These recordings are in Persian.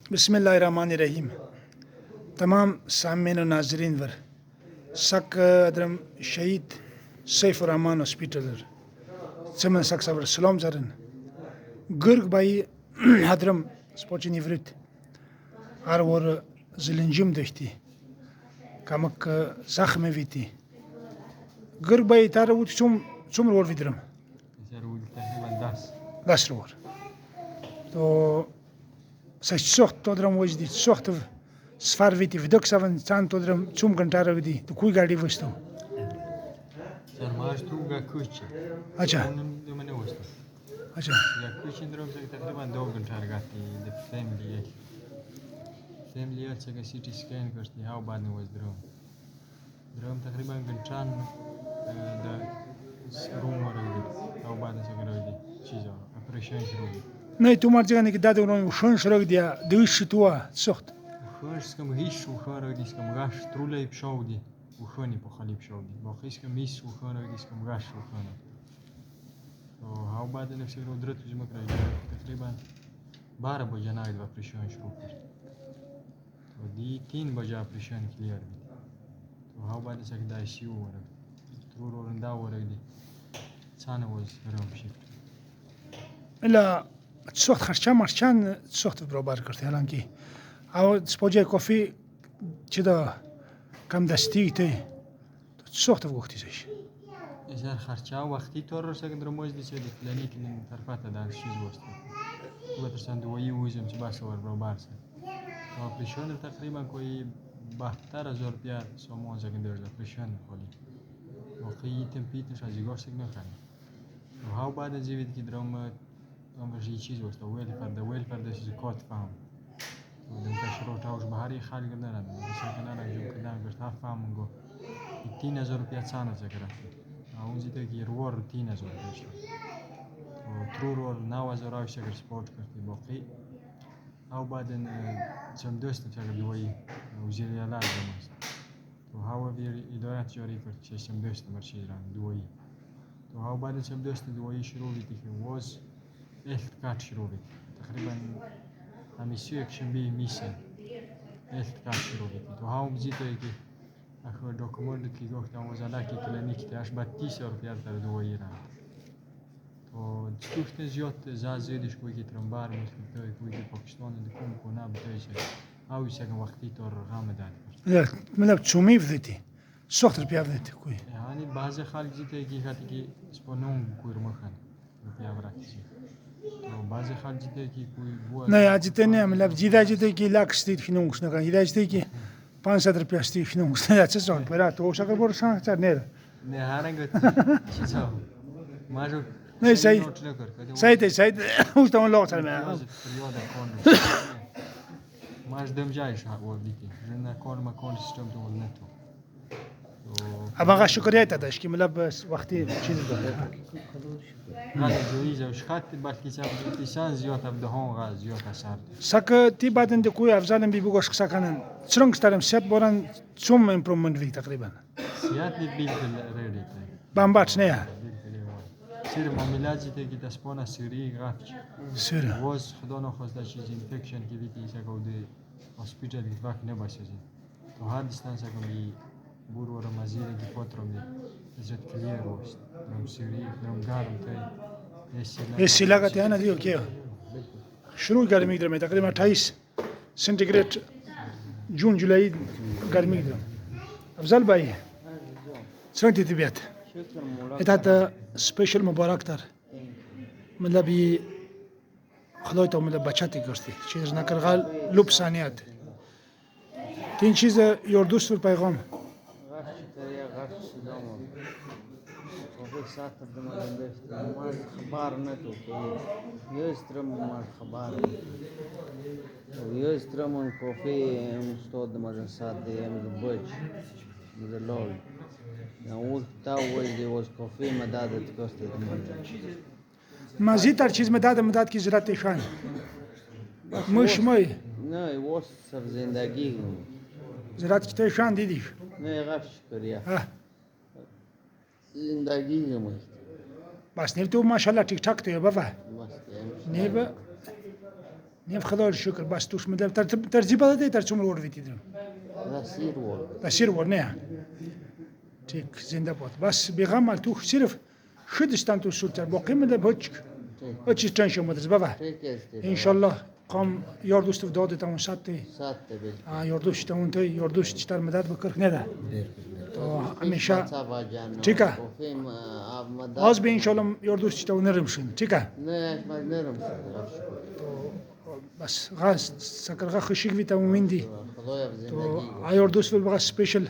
बिस्मिल्लाहिर्रहमानिर्रहीम। तमाम सामीन और नाजरीन वर सक अदरम शहीद सैफुर्रहमान हॉस्पिटल चमन सक सवर सलाम जरन गुर्ग बाई अदरम स्पोचन इवृत आर वर जिलिंजुम दखती कामक जख्म विती गुर्ग बाई तार उत चुम रोर विद्रम تقریبا 10 रोर तो سوخت تودرم وجدی سوخت سفر ویتی ودک سوان چند تودرم چوم گنتاره ودی تو کوی گاڑی وستو سرماش تو گا کوچه अच्छा اونم دو منه وستو अच्छा گا کوچه درم سگ تقریبا 2 घंटा گاتی د فیملی چگه سیتی سکین کرتی هاو بعد نوز درم تقریبا घंटान د روم ورگی هاو بعد سگ روی چیزا اپریشن شروع نه تو مرجانی که داده اونم شون شروع دیا دویش توه سوخت خوشم هیچ وخوره دیسکم گاش تروله بشودی وخونی بخالی بشودی با خیسکم هیچ وخوره دیسکم گاش وخوره تو هاو بعد نفسی رو درت وجم کرد تقریبا 12 بجه ناید و اپریشن شروع کرد تو دی 3 بجه اپریشن کلیر بید تو هاو بعد سگ دایشیو ورد ترو رو رندا وردی چانه وز رم شیفت الا سوخت خرچه مرچان سوخت برابر کرد الان کی او سپوجه کافی چی دا کم دستی تی تو سوخت وقتی زش ازار خرچه وقتی طور رو سگ درموز دی چه دی فلانی کنیم طرفات دار چیز وست تو ترسان دوایی وزم چه باشه ور برابر سه تو اپریشن تقریبا کوی 72000 روپیه سامان سگ درد اپریشن خالی واقعی تمپیتش از یگار سگ نخرم و هاو بعد از وید که درام امروزی چیز وست ویل فرد چیز کات فهم دم کشرو تاوش بهاری خالی کردن ندارم مثلا کنار جو کدام گشت ها فهم گو 3000 روپیه چانه سگرم اون زیده که روار 3000 روپیه و ترور 9000 روپیه سگر سپورت کردی باقی او بعدن چم دوستم سگر دوایی وزیری علاج دمست تو هاو ویر ادایت جاری کرد چه چم دوستم مرشید ران دوایی تو هاو بعدن چم دوستم دوایی شروع بیتی که واز ایخت کات شروع بیت تقریبا همیشه یکشن بی میسن ایخت کات شروع بیتی تو هاو بزیده که اخو دکمنت کی گفتم وزالا کی کلینیک تاش بعد 30000 روپیه در دوایی ران تو چطور زیاد زیادش کوی که ترنبار میکنه توی کوی که پاکستان دکون کنه بتویش اوی سگم وقتی تو رقم داد لا ملاب چومی ودی سوخت رپیا ودی کوی یعنی بعضی خالق زیده کی خاطی که اسپانون کوی رمخن رپیا براکتی تو بعضی خالق زیده کی کوی بوا نه اجته نه ملاب جیدا جیده کی لاکس دید فینونگس نکن جیدا جیده کی 500 روپیا ستی فینونگس نه چه زن برای تو شکر برسان چه نه نه هرنگت چیزا ماجو نه سعید اوش تمام لاغ سر من ماش دم جایش ها بیتی نه کار مکان سیستم تو نتو اما شکریت داشت که ملاب وقتی چیز داره غالي جويزة وش خاطر بالكي شاف تيشان زيوت بدهون غاز زيوت أشار سك تی بعدن دکوی افزالم بی بگوش سکنن چرنگ ستارم سیات بوران چوم امپرومنت وی تقریبا سيات لي بيل ريدي بامباتش نه سير معاملات تيجي تسبونا سيري غافش سر واز خدا نخواست دا چیز اینفکشن که بیتی سکو دی هاسپیتال که وقت نباشه زی تو هر دیستانس سکو بی بور ورا مزیر که پاترم دی ازت کلیر وست درم سیری درم گارم تی سیلاگت یه ندیو کیو شروع گرمی درم تقریبا 28 سنتیگراد جون جولای گرمی درم افضل بایی چند تیبیت اتات سپیشل مبارک تر ملابی خدای تو ملاب بچتی کرتی چیز نکرغال لوب ثانیات تین چیز یور دوست پیغام ساعت دماغ داشت ما خبر نتو یسترم ما خبر یسترم اون کافی استاد دماغ ساعت دیم بچ مزلول اول تا وجدی واس کافی مدادت کوست دماغ مزید تر چیز مداد کی زرات شان مش مای نه واس سر زندگی زرات کی شان دیدی نه غش کریا زندگی مو بس نیب تو ماشاءالله ٹھیک ٹھاک تو بابا نیب نیم خدا رو شکر بس توش مدل ترجیح بده تر چون ور ویتی درم راسير وول بسیر ور نه تیک زنده باد بس بیغم مال تو صرف شدستان تو سوتر باقی مده بچ چیز تنشون مدرس بابا تركيز ان شاء الله قام یاردوست و داده تمام ساعتی سات بيل یاردوش تمام تی یاردوش چتر مدد بکر نه ده تو همیشه تابعجان تيكا. وفيم مدار az به ان شاء الله یاردوش چتر نرمشون تیکه ناش ما نرم بس غاز سكر غا خشيك فيتامين دي خدايا تو بزندگی ايوردوس في بغا سبيشال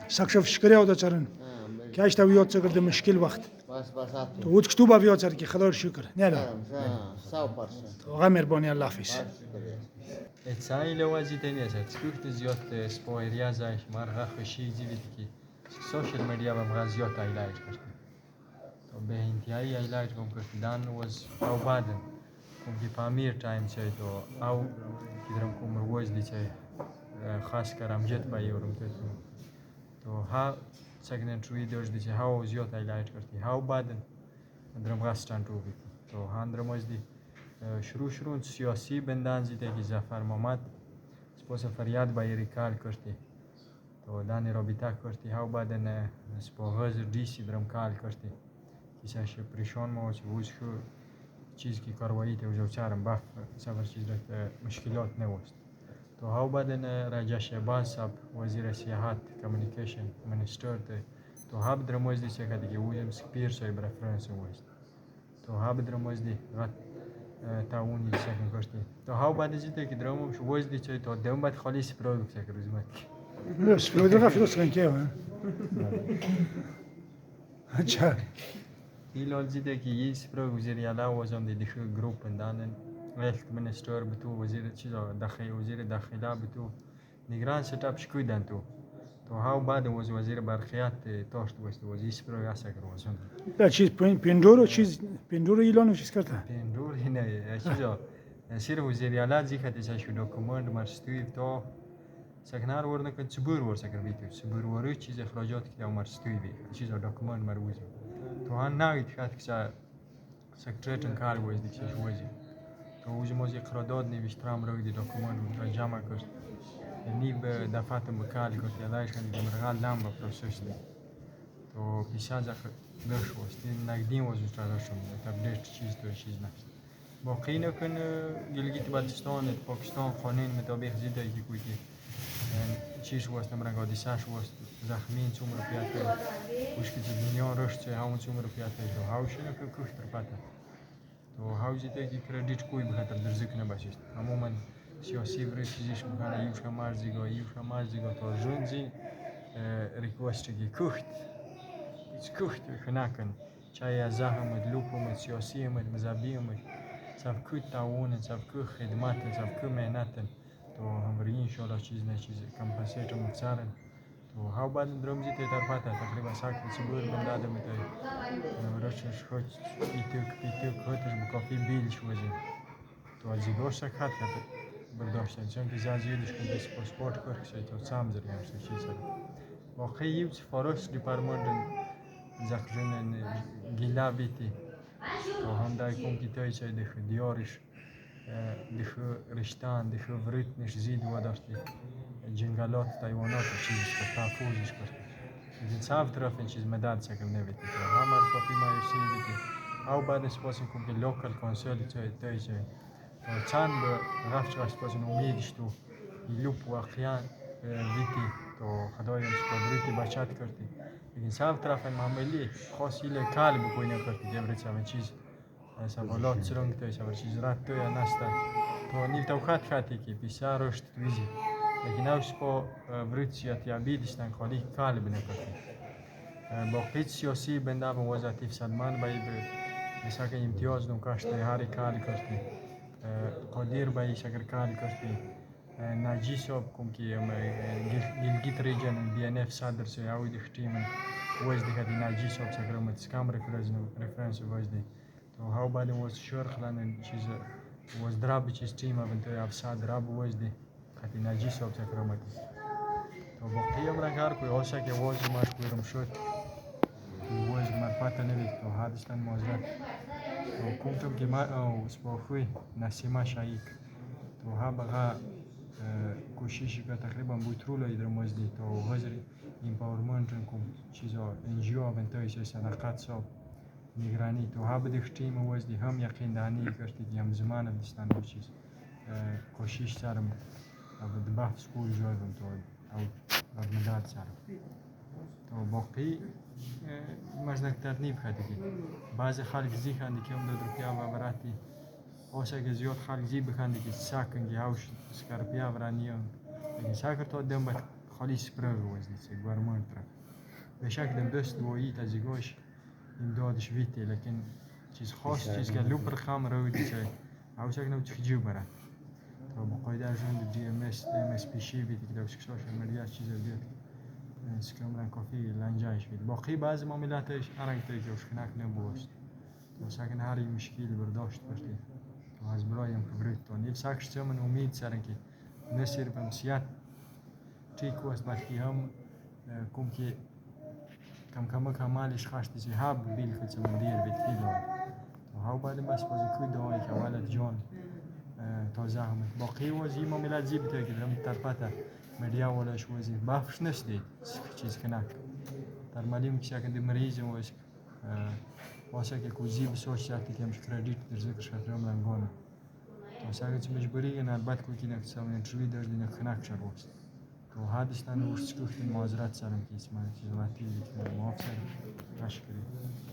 ساكشف شكريا ودا تشرن كاش تا ويوت سكر ده مشكل وقت بس تو ود كتوبا ويوت سر کی خدا رو شکر نه لا 100% تو غا مهرباني الله حافظ اتسای لوازی تنی است. سکوت زیاد سپویریا زایش مرغ خوشی زیوید کی سوشل میدیا و مرغ زیاد ایلاج کرد. تو به انتهای ایلاج کم کردن was او بعدن کم کی پامیر تایم چه تو او کدرم کم روز دی چه خاص کرم جت بایورم تو ها سگنن توی دوش دی چه ها زیاد ایلاج کردی ها بعدن درم غستان تو بی تو هندرم از دی شروع سیاسی بندان زیده که زفر محمد سپاس فریاد با ریکال کرتی تو دانی رابطه کرتی ها بعدن سپاس دیسی درم کال کرتی کیساش پریشان ما چه وز شو چیز کی کاروایی ته وجو چارم باف سفر چیز رت مشکلات نوست تو ها بعدن راجع شهباز صاحب وزیر سیاحت کمیونیکیشن منیستر تو ها درم از دی چه کدی که وزم سپیر سوی برفرنس وست تو ها درم از دی تاونی سکن کرتی تو ها بعد از اینکه درامم شو وز دی چه تو دم بعد خالی سپرود سکر روزمت بس في ودغا فلوس كان كيو ها ایلال زیده که یه سپرود وزیر علا وزم دی دخل گروپ اندانن هیلث منیستر بتو وزیر چیزا وزیر داخله بتو نگران ستاپ شکویدن تو ها بعد وزیر برخیات تاشت وست وزیر سپرود اسکر وزم لا چیز پیندورو چیز پیندورو ایلانو چیز کرده پیندور نه چیزا سیر وزیر علا زیکتی چه شو دکومنت مرستوی تو سکنار ورنه کن صبور ور سکر بیتو صبور وری چیز اخراجات که مرستوی بی چیزا دکومنت مروزی تو هن ناید خاط که سکرتریتن کار وزدی چه وزی تو وزی موزی اخراجات نوشترام روی دی دکومنت رو جمع کرد نیب دفعت مکال کرد یادش کردی مرغال لام با پروسس دی تو پیشا زخ دش وستی نقدیم وزی تراشم تبلیغ چیز تو چیز نشد باقی نکن گلگیت بلتستان پاکستان خانین مطابق زیده کی کوی چیز وست نمرنگ آدیساش وست زخمین چوم رو پیاده وشکی دنیا رشد چه همون چوم رو پیاده تو هاوش نکن کشتر پاته تو هاوزی تاکی کردیت کوی بخاطر درزک نباشید عموما سیاسی برای چیزیش میکنه یوش مرزیگا تو جونزی ریکوست کی کشت خناکن چای زخم لوپم سیاسی مذهبی سب کوت تعاون سب کو خدمات سب کو مهنت تو همری ان شاء الله چیز نه چیز کمپنسیت مکسارن تو ها بعد درم زیت طرفات تقریبا ساعت صبور بنداده متای ورش خوش ایتوک هاتش بکافی بیل شوزی تو از گوش سکات کرد برداشتن چون که زیادش کنه سپورت کرد تو سام زریم چیز واقعی یوز فاروس دیپارتمان زخجن گیلا بیتی تو هم دای کمکیتای چه دخ دیارش دخ رشتان دخ ورتنش زید و داشتی جنگلات تایوانات چیزش کرد تحفوزش کرد این صاف طرف این چیز مداد سکم نبیتی تو همار کافی مایوسی بیتی او بعد سپاسیم کم که لوکال کانسل تای چه تو چند رفت چه سپاسیم امیدش تو لوپ واقعا بیتی تو خدایم سپادریتی بچت کردی لیکن صاف طرف معاملی خاصی لکال بکوی نکردی جبرت سام چیز سوالات سرنگ توی سوال چیز رات توی نستا تو نیل توقعات خاطی که بیشتر رشد تویزی لیکن اوش با ورودیات یا بیدیستن خالی کال بنکردی با قید سیاسی بنده با وظیفه سلمان بایی بسیار امتیاز دم کاشته هری کال کردی قدیر بایی شکر کال کردی ناجی صاحب کم که گلگیت ریجن BNF صدر سوی اوی دختیمن وزدی کدی ناجی صاحب سکرامت سکام رفرنس وزدی تو ها بعد وز شور خلان چیز وز دراب چیز تیم ابنتوی افساد دراب وزدی کدی ناجی صاحب سکرامت تو باقی امر کار کوی آسا که وز ماش کویرم شد وز مرپاتا نوید تو حادثتان موزد تو کنتم که ما سپاخوی نسیما شایک تو ها بقى کوشش که تقریبا بوترول ایدر مزدی تو هزری ایمپاورمنت کم چیزا انجیو آبنتایش صداقت صاحب نگرانی تو ها بدیخ تیم وزدی هم یقین دانی کرتی که هم زمان دستان و چیز کوشش سرم و دباف سکول جوابم تو او مداد سرم تو باقی مجنک ترنیب خدی بعض خالق زی خندی که هم دو درپیا و براتی اوسه که زیاد خالق زی بخندی که ساکن که هاوش سکارپیا ورانیان لیکن ساکر تو دم بات خالی سپرگ وزدی سه گورمان تر بشک دم دست دویی تازیگوش این دادش ویتی لیکن چیز خاص چیز که لوپر خام رویدی چه اوسه که نو تخجیو برات تو بقاعده جون دی ام اس پی شی بیتی که دوش سوشال مدیا چیز بیت سکرام کافی لانجایش بیت باقی بعض معاملاتش ارنگتی که وش خناک نبوست تو ساکن هاری مشکل برداشت برتی تو از برایم خبرت تو نیل ساکش چمن امید سرن که نصیر بمسیات تیک وست باقی هم کم که کم کمالش خاشتی چه هاب بیل که چمن دیر بیت کیلو تو هاو بعد بس بازی کوی دوای که ولد جان تازه هم باقی وزی معاملات زی بیت که درم ترپاتا مدیا ولش وزی بافش نشدی چیز کنک در مالیم که شکن دی مریض وش واسه که کوزی بسوش شاتی که مش کردیت در ذکر شاترم لنگونه تو ساگه چه مجبوری که نربات کوکی نکسام انتروی در دینه خنک شد وست تو حادثتان ورسکوخت معذرت سرم که اسمه چیز واتی که موافق رشکری